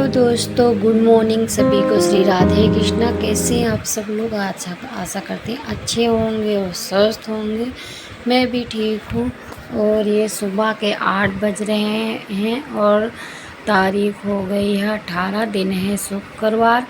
Hello दोस्तों, good morning सभी को। श्री राधे कृष्णा। कैसे हैं आप सब लोग? आशा करते हैं अच्छे होंगे और स्वस्थ होंगे। मैं भी ठीक हूँ। और ये सुबह के 8 बज रहे हैं और तारीख हो गई है 18, दिन है शुक्रवार।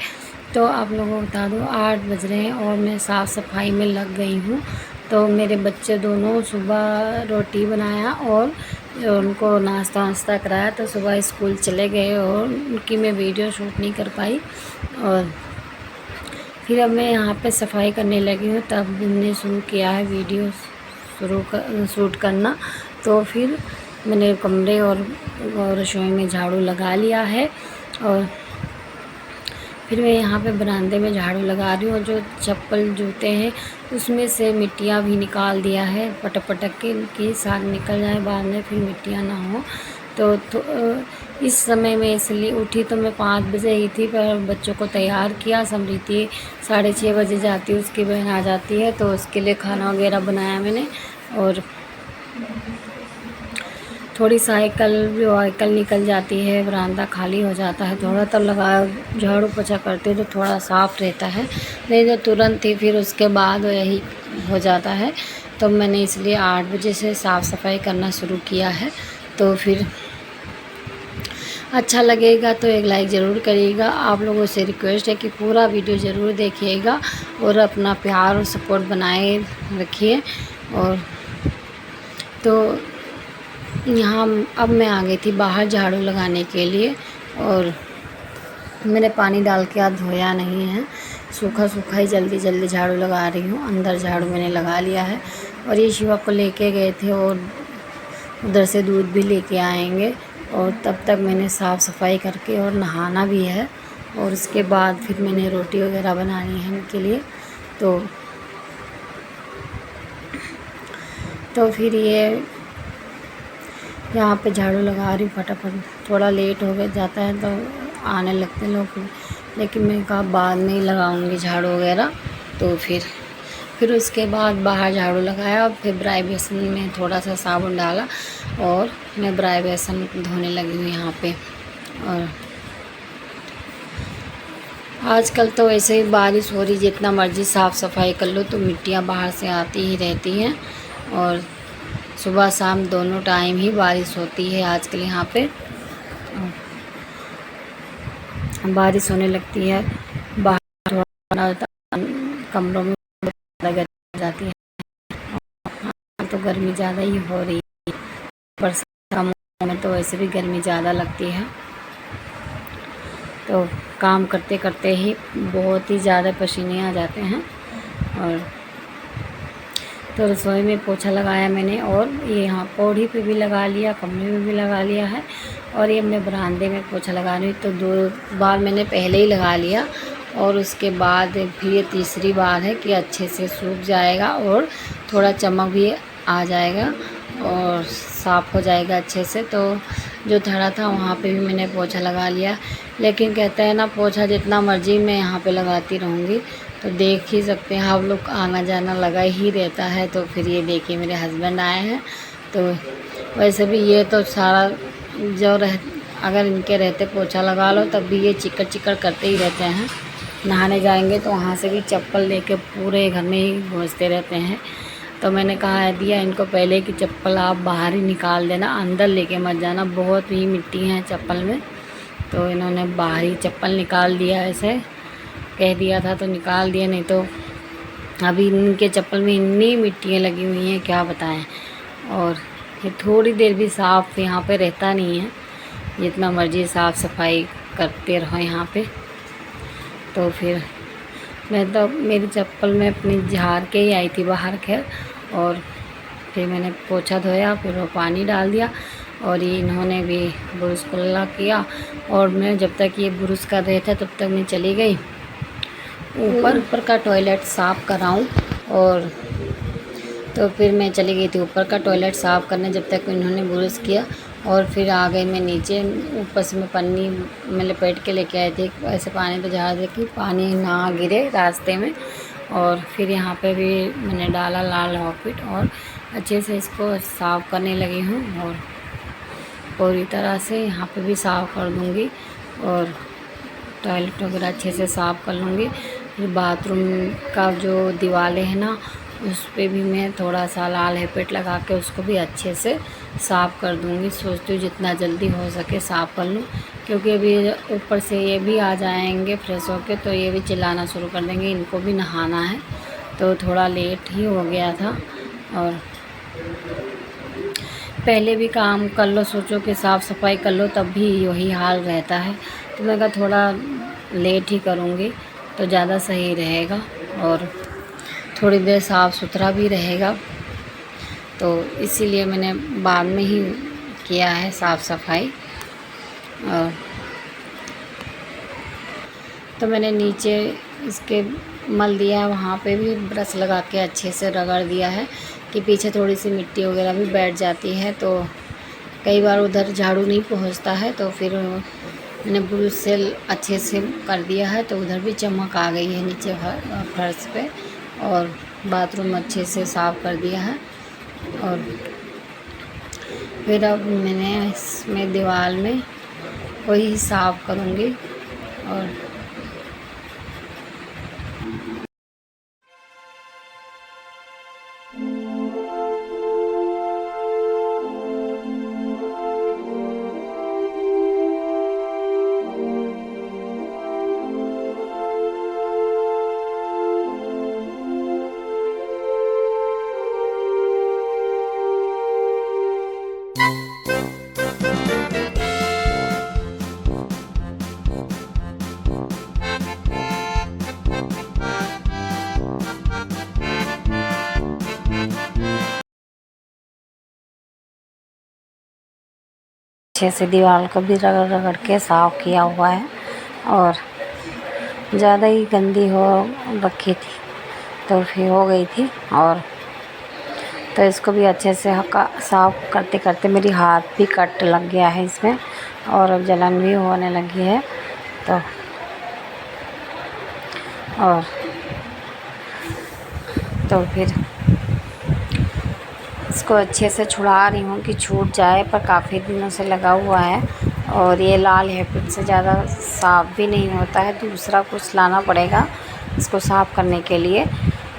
तो आप लोगों को बता दूँ 8 बज रहे हैं और मैं साफ़ सफाई में लग गई हूँ। तो मेरे बच्चे दोनों सुबह रोटी बनाया और उनको नाश्ता वास्ता कराया, तो सुबह स्कूल चले गए और उनकी मैं वीडियो शूट नहीं कर पाई। और फिर अब मैं यहाँ पे सफाई करने लगी हूँ, तब मैंने शुरू किया है वीडियो शूट करना। तो फिर मैंने कमरे और रसोई में झाड़ू लगा लिया है और फिर मैं यहाँ पे बरामदे में झाड़ू लगा रही हूँ। और जो चप्पल जूते हैं उसमें से मिट्टियाँ भी निकाल दिया है, पटक के कि साग निकल जाए बाद में, फिर मिट्टियाँ ना हो। तो इस समय में इसलिए उठी तो मैं 5 बजे ही थी, पर बच्चों को तैयार किया। समृति 6:30 बजे जाती है, उसकी बहन आ जाती है, तो उसके लिए खाना वगैरह बनाया मैंने। और थोड़ी वाइकल निकल जाती है, बरामदा खाली हो जाता है थोड़ा, तो झाड़ू पोछा करती हूँ तो थोड़ा साफ़ रहता है, नहीं तो तुरंत ही फिर उसके बाद यही हो जाता है। तो मैंने इसलिए 8 बजे से साफ़ सफाई करना शुरू किया है। तो फिर अच्छा लगेगा तो एक लाइक ज़रूर करिएगा। आप लोगों से रिक्वेस्ट है कि पूरा वीडियो ज़रूर देखिएगा और अपना प्यार और सपोर्ट बनाए रखिए। और तो यहाँ अब मैं आ गई थी बाहर झाड़ू लगाने के लिए, और मैंने पानी डाल के आज धोया नहीं है, सूखा ही जल्दी झाड़ू लगा रही हूँ। अंदर झाड़ू मैंने लगा लिया है। और ये शिवा को लेके गए थे और उधर से दूध भी लेके आएंगे, और तब तक मैंने साफ़ सफाई करके और नहाना भी है। और उसके बाद फिर मैंने रोटी वगैरह बनानी है उनके लिए। तो फिर ये यहाँ पे झाड़ू लगा रही हूँ फटाफट। थोड़ा लेट हो गया जाता है तो आने लगते लोग, लेकिन मैं कहा बाद में ही लगाऊंगी झाड़ू वगैरह। तो फिर उसके बाद बाहर झाड़ू लगाया, फिर ब्राई बेसन में थोड़ा सा साबुन डाला और मैं ब्राई बेसन धोने लगी हूँ यहाँ पे। और आजकल तो ऐसे ही बारिश हो रही, जितना मर्ज़ी साफ़ सफाई कर लो तो मिट्टियाँ बाहर से आती ही रहती हैं। और सुबह शाम दोनों टाइम ही बारिश होती है आजकल यहाँ पे। बारिश होने लगती है, बाहर थोड़ा कमरों में ज़्यादा गर्मी जाती है। तो गर्मी ज़्यादा ही हो रही है, बरसात का मौसम में तो वैसे भी गर्मी ज़्यादा लगती है। तो काम करते करते ही बहुत ही ज़्यादा पसीने आ जाते हैं। और तो रसोई में पोछा लगाया मैंने, और ये यहाँ पौड़ी पे भी लगा लिया, कमरे में भी लगा लिया है। और ये मैं बरामदे में पोछा लगा रही हूँ, तो 2 बार मैंने पहले ही लगा लिया, और उसके बाद फिर ये तीसरी बार है कि अच्छे से सूख जाएगा और थोड़ा चमक भी आ जाएगा और साफ़ हो जाएगा अच्छे से। तो जो थड़ा था वहाँ पे भी मैंने पोछा लगा लिया। लेकिन कहते हैं ना, पोछा जितना मर्ज़ी मैं यहाँ पे लगाती रहूँगी, तो देख ही सकते हैं आप लोग, आना जाना लगा ही रहता है। तो फिर ये देखिए मेरे हस्बैंड आए हैं। तो वैसे भी ये तो सारा अगर इनके रहते पोछा लगा लो तब भी ये चिकड़ करते ही रहते हैं। नहाने जाएंगे तो वहाँ से भी चप्पल लेके पूरे घर में ही घूमते रहते हैं। तो मैंने कहा दिया इनको पहले कि चप्पल आप बाहर ही निकाल देना, अंदर लेके मत जाना, बहुत ही मिट्टी है चप्पल में। तो इन्होंने बाहर ही चप्पल निकाल दिया, ऐसे कह दिया था तो निकाल दिया, नहीं तो अभी इनके चप्पल में इतनी मिट्टियाँ लगी हुई हैं क्या बताएं। और ये थोड़ी देर भी साफ़ यहाँ पे रहता नहीं है, जितना मर्ज़ी साफ़ सफाई करते रहो यहाँ पे। तो फिर मैं तो मेरी चप्पल में अपनी झाड़ के ही आई थी बाहर, खैर। और फिर मैंने पोछा धोया, फिर वो पानी डाल दिया, और ये इन्होंने भी ब्रश कुल्ला किया। और मैं जब तक ये ब्रश कर रहे थे तब तक मैं चली गई ऊपर का टॉयलेट साफ़ कराऊं। और तो फिर मैं चली गई थी ऊपर का टॉयलेट साफ़ करने, जब तक इन्होंने ब्रश किया। और फिर आ गई मैं नीचे, ऊपर से मैं पन्नी में लपेट के लेके आई थी, ऐसे पानी पे झाड़ दे कि पानी ना गिरे रास्ते में। और फिर यहाँ पे भी मैंने डाला लाल हॉपिट और अच्छे से इसको साफ़ करने लगी हूँ। और पूरी तरह से यहाँ पे भी साफ़ कर दूँगी। और टॉयलेट वगैरह अच्छे से साफ़ कर लूँगी। फिर बाथरूम का जो दीवारें हैं ना, उस पे भी मैं थोड़ा सा लाल हैपेट लगा के उसको भी अच्छे से साफ़ कर दूँगी। सोचती हूँ जितना जल्दी हो सके साफ़ कर लूँ, क्योंकि अभी ऊपर से ये भी आ जाएंगे फ्रेश होके, तो ये भी चिल्लाना शुरू कर देंगे, इनको भी नहाना है। तो थोड़ा लेट ही हो गया था। और पहले भी काम कर लो, सोचो कि साफ़ सफाई कर लो, तब भी वही हाल रहता है। तो मैं कहा थोड़ा लेट ही करूँगी तो ज़्यादा सही रहेगा और थोड़ी देर साफ़ सुथरा भी रहेगा। तो इसीलिए मैंने बाद में ही किया है साफ़ सफाई। और तो मैंने नीचे इसके मल दिया है, वहाँ पे भी ब्रश लगा के अच्छे से रगड़ दिया है कि पीछे थोड़ी सी मिट्टी वगैरह भी बैठ जाती है। तो कई बार उधर झाड़ू नहीं पहुँचता है, तो फिर मैंने ब्रश से अच्छे से कर दिया है, तो उधर भी चमक आ गई है नीचे फर्श पे। और बाथरूम अच्छे से साफ़ कर दिया है। और फिर अब मैंने इसमें दीवार में वही साफ़ करूँगी। और अच्छे से दीवार को भी रगड़ रगड़ के साफ़ किया हुआ है। और ज़्यादा ही गंदी हो रखी थी, तो फिर हो गई थी। और तो इसको भी अच्छे से साफ़ करते करते मेरी हाथ भी कट लग गया है इसमें, और अब जलन भी होने लगी है। तो फिर इसको अच्छे से छुड़ा रही हूँ कि छूट जाए, पर काफ़ी दिनों से लगा हुआ है। और ये लाल हैबिट से ज़्यादा साफ़ भी नहीं होता है, दूसरा कुछ लाना पड़ेगा इसको साफ़ करने के लिए।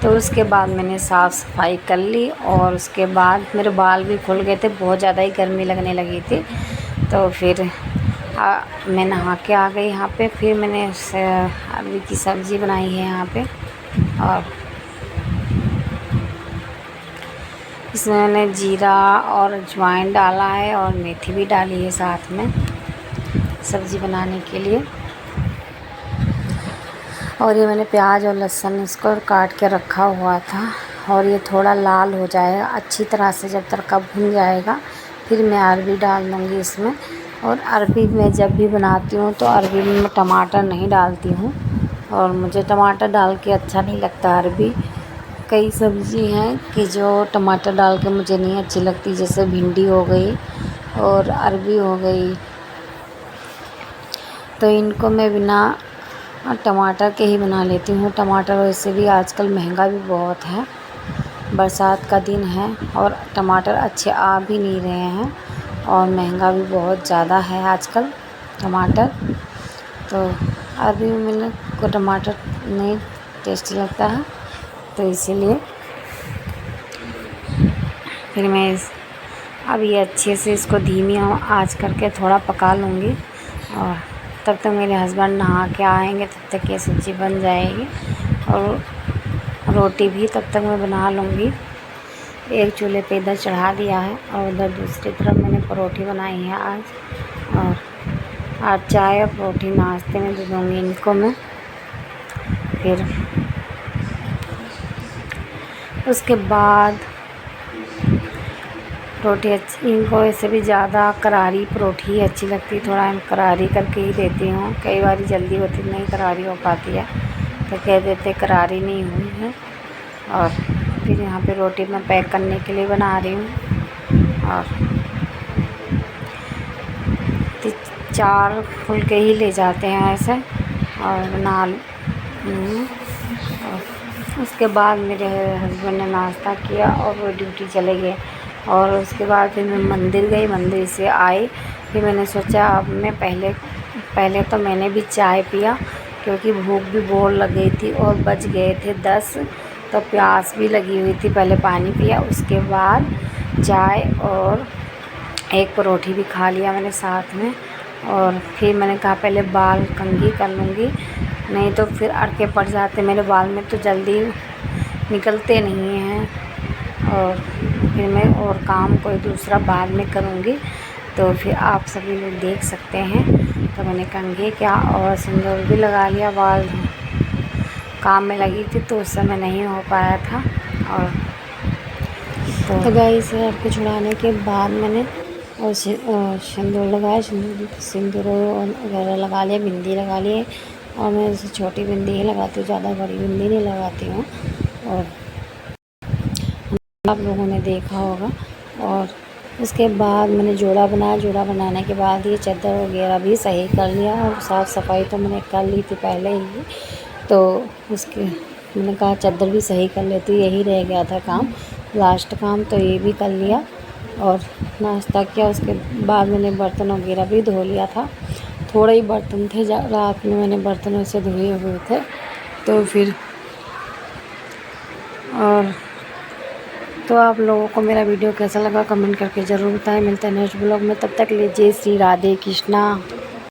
तो उसके बाद मैंने साफ़ सफाई कर ली। और उसके बाद मेरे बाल भी खुल गए थे, बहुत ज़्यादा ही गर्मी लगने लगी थी। तो फिर मैं नहा के आ गई यहाँ पे। फिर मैंने अरबी की सब्ज़ी बनाई है यहाँ पे, और इसमें मैंने जीरा और अजवाइन डाला है और मेथी भी डाली है साथ में सब्ज़ी बनाने के लिए। और ये मैंने प्याज और लहसुन इसको काट के रखा हुआ था। और ये थोड़ा लाल हो जाएगा अच्छी तरह से, जब तड़का भुन जाएगा फिर मैं अरबी डाल दूँगी इसमें। और अरबी मैं जब भी बनाती हूँ तो अरबी में मैं टमाटर नहीं डालती हूँ, और मुझे टमाटर डाल के अच्छा नहीं लगता अरबी। कई सब्ज़ी हैं कि जो टमाटर डाल के मुझे नहीं अच्छी लगती, जैसे भिंडी हो गई और अरबी हो गई। तो इनको मैं बिना टमाटर के ही बना लेती हूँ। टमाटर वैसे भी आजकल महंगा भी बहुत है, बरसात का दिन है और टमाटर अच्छे आ भी नहीं रहे हैं, और महंगा भी बहुत ज़्यादा है आजकल टमाटर। तो अरबी में मेरे को टमाटर नहीं टेस्टी लगता है, तो इसीलिए फिर मैं अब ये अच्छे से इसको धीमी आंच करके थोड़ा पका लूँगी। और तब तक मेरे हस्बैंड नहा के आएंगे, तब तक ये सब्ज़ी बन जाएगी। और रोटी भी तब तक मैं बना लूँगी। एक चूल्हे पे इधर चढ़ा दिया है और उधर दूसरी तरफ मैंने परोठी बनाई है आज। और आज चाय और परोठी नाश्ते में दे दूँगी इनको मैं। फिर उसके बाद रोटी अच्छी, इनको ऐसे भी ज़्यादा करारी परोठी ही अच्छी लगती है, थोड़ा करारी करके ही देती हूँ। कई बार जल्दी होती नहीं करारी हो पाती है, तो कह देते करारी नहीं हुई है। और फिर यहाँ पे रोटी मैं पैक करने के लिए बना रही हूँ। और 4 फुलके ही ले जाते हैं ऐसे, और बना और उसके बाद मेरे हस्बैंड ने नाश्ता किया और वो ड्यूटी चले गए। और उसके बाद फिर मैं मंदिर गई, मंदिर से आई। फिर मैंने सोचा अब मैं पहले पहले तो मैंने भी चाय पिया क्योंकि भूख भी बहुत लग गई थी और बज गए थे 10, तो प्यास भी लगी हुई थी। पहले पानी पिया, उसके बाद चाय और एक परोठी भी खा लिया मैंने साथ में। और फिर मैंने कहा पहले बाल कंघी कर लूँगी, नहीं तो फिर अड़के पड़ जाते मेरे बाल में, तो जल्दी निकलते नहीं हैं। और फिर मैं और काम कोई दूसरा बाद में करूँगी, तो फिर आप सभी लोग देख सकते हैं। तो मैंने कंघी क्या और सिंदूर भी लगा लिया। बाल काम में लगी थी तो उस समय नहीं हो पाया था। और तो गाइस आपको छुड़ाने के बाद मैंने और सिंदूर लगाया, सिंदूर वगैरह लगा लिया, बिंदी लगा लिए। और मैं जैसे छोटी बिंदी ही लगाती हूँ, ज़्यादा बड़ी बिंदी नहीं लगाती हूँ। और आप लोगों ने देखा होगा। और उसके बाद मैंने जोड़ा बनाया। जोड़ा बनाने के बाद ये चादर वगैरह भी सही कर लिया और साफ़ सफाई तो मैंने कर ली थी पहले ही। तो उसके मैंने कहा चादर भी सही कर लेती, यही रह गया था काम, लास्ट काम, तो ये भी कर लिया। और नाश्ता किया। उसके बाद मैंने बर्तन वगैरह भी धो लिया था। थोड़े ही बर्तन थे, रात में मैंने बर्तनों से धोए हुए थे। तो फिर और तो आप लोगों को मेरा वीडियो कैसा लगा कमेंट करके ज़रूर बताएं। मिलते हैं नेक्स्ट ब्लॉग में, तब तक के लिए जय श्री राधे कृष्णा।